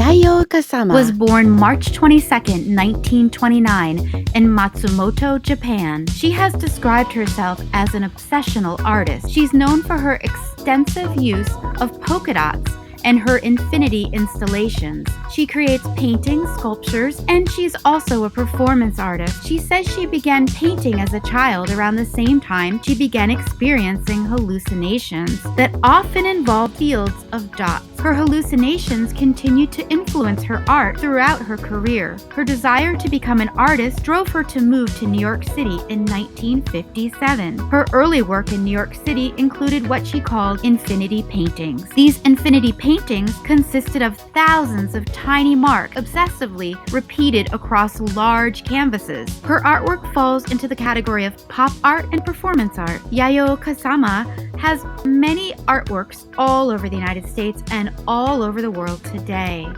Yayoi Kusama was born March 22, 1929 in Matsumoto, Japan. She has described herself as an obsessional artist. She's known for her extensive use of polka dots and her infinity installations. She creates paintings, sculptures, and she's also a performance artist. She says she began painting as a child around the same time she began experiencing hallucinations that often involve fields of dots. Her hallucinations continued to influence her art throughout her career. Her desire to become an artist drove her to move to New York City in 1957. Her early work in New York City included what she called infinity paintings. These infinity paintings consisted of thousands of tiny marks obsessively repeated across large canvases. Her artwork falls into the category of pop art and performance art. Yayoi Kusama has many artworks all over the United States and all over the world today.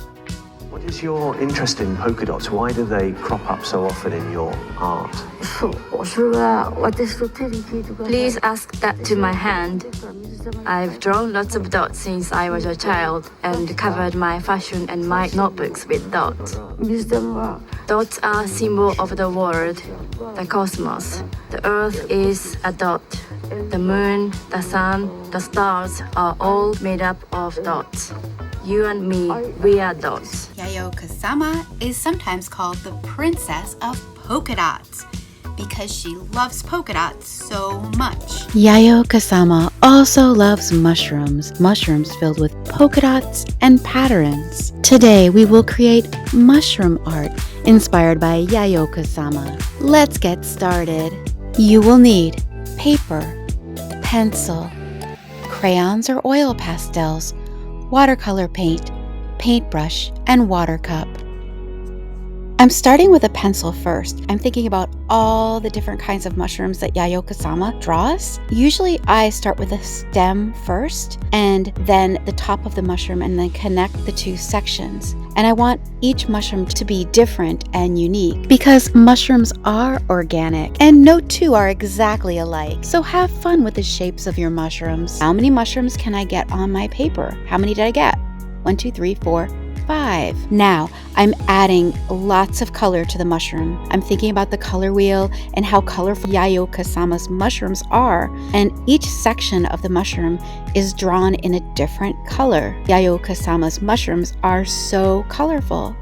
What is your interest in polka dots? Why do they crop up so often in your art? Please ask that to my hand. I've drawn lots of dots since I was a child and covered my fashion and my notebooks with dots. Dots are a symbol of the world, the cosmos. The earth is a dot. The moon, the sun, the stars are all made up of dots. You and me, we are dots. Yayoi Kusama is sometimes called the Princess of Polka Dots because she loves polka dots so much. Yayoi Kusama also loves mushrooms filled with polka dots and patterns. Today we will create mushroom art inspired by Yayoi Kusama. Let's get started. You will need paper, pencil, crayons or oil pastels, watercolor paint, paintbrush, and water cup. I'm starting with a pencil first. I'm thinking about all the different kinds of mushrooms that Yayoi Kusama draws. Usually I start with a stem first and then the top of the mushroom and then connect the two sections. And I want each mushroom to be different and unique because mushrooms are organic and no two are exactly alike. So have fun with the shapes of your mushrooms. How many mushrooms can I get on my paper? How many did I get? 1, 2, 3, 4, 5. Now I'm adding lots of color to the mushroom. I'm thinking about the color wheel and how colorful Yayoi Kusama's mushrooms are, and each section of the mushroom is drawn in a different color. Yayoi Kusama's mushrooms are so colorful.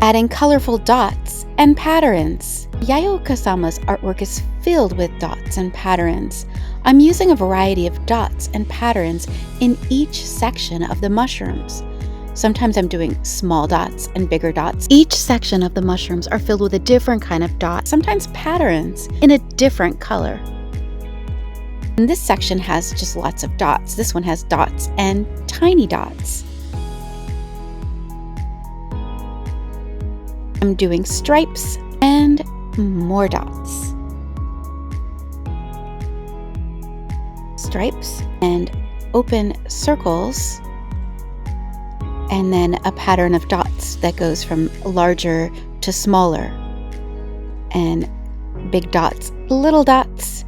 Adding colorful dots and patterns. Yayoi Kusama's artwork is filled with dots and patterns. I'm using a variety of dots and patterns in each section of the mushrooms. Sometimes I'm doing small dots and bigger dots. Each section of the mushrooms are filled with a different kind of dot, sometimes patterns in a different color. And this section has just lots of dots. This one has dots and tiny dots. I'm doing stripes and more dots. Stripes and open circles, and then a pattern of dots that goes from larger to smaller, and big dots, little dots,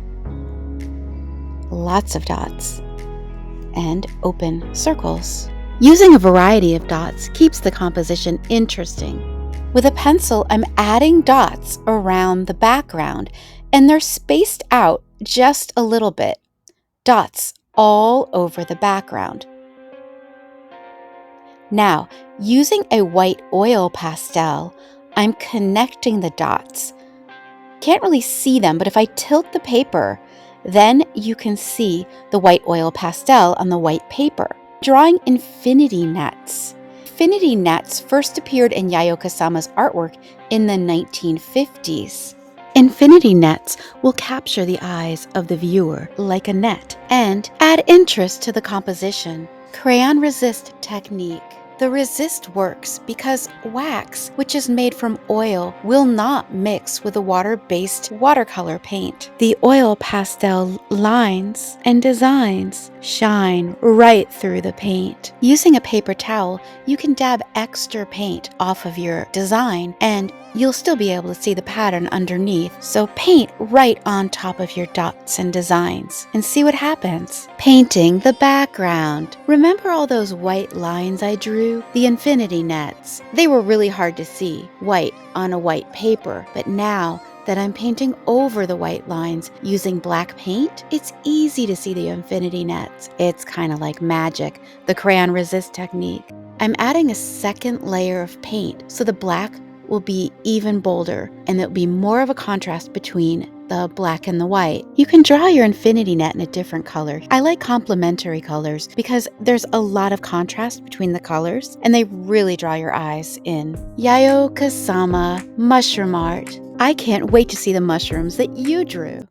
lots of dots, and open circles. Using a variety of dots keeps the composition interesting. With a pencil, I'm adding dots around the background, and they're spaced out just a little bit. Dots all over the background. Now, using a white oil pastel, I'm connecting the dots. Can't really see them, but if I tilt the paper, then you can see the white oil pastel on the white paper. Drawing infinity nets. Infinity nets first appeared in Yayoi Kusama's artwork in the 1950s. Infinity nets will capture the eyes of the viewer like a net and add interest to the composition. Crayon resist technique. The resist works because wax, which is made from oil, will not mix with a water-based watercolor paint. The oil pastel lines and designs shine right through the paint. Using a paper towel, you can dab extra paint off of your design and you'll still be able to see the pattern underneath. So paint right on top of your dots and designs and see what happens. Painting the background. Remember all those white lines I drew? The infinity nets. They were really hard to see, white on a white paper, but now that I'm painting over the white lines using black paint, it's easy to see the infinity nets. It's kind of like magic, the crayon resist technique. I'm adding a second layer of paint so the black will be even bolder and there'll be more of a contrast between the black and the white. You can draw your infinity net in a different color. I like complementary colors because there's a lot of contrast between the colors and they really draw your eyes in. Yayoi Kusama mushroom art. I can't wait to see the mushrooms that you drew.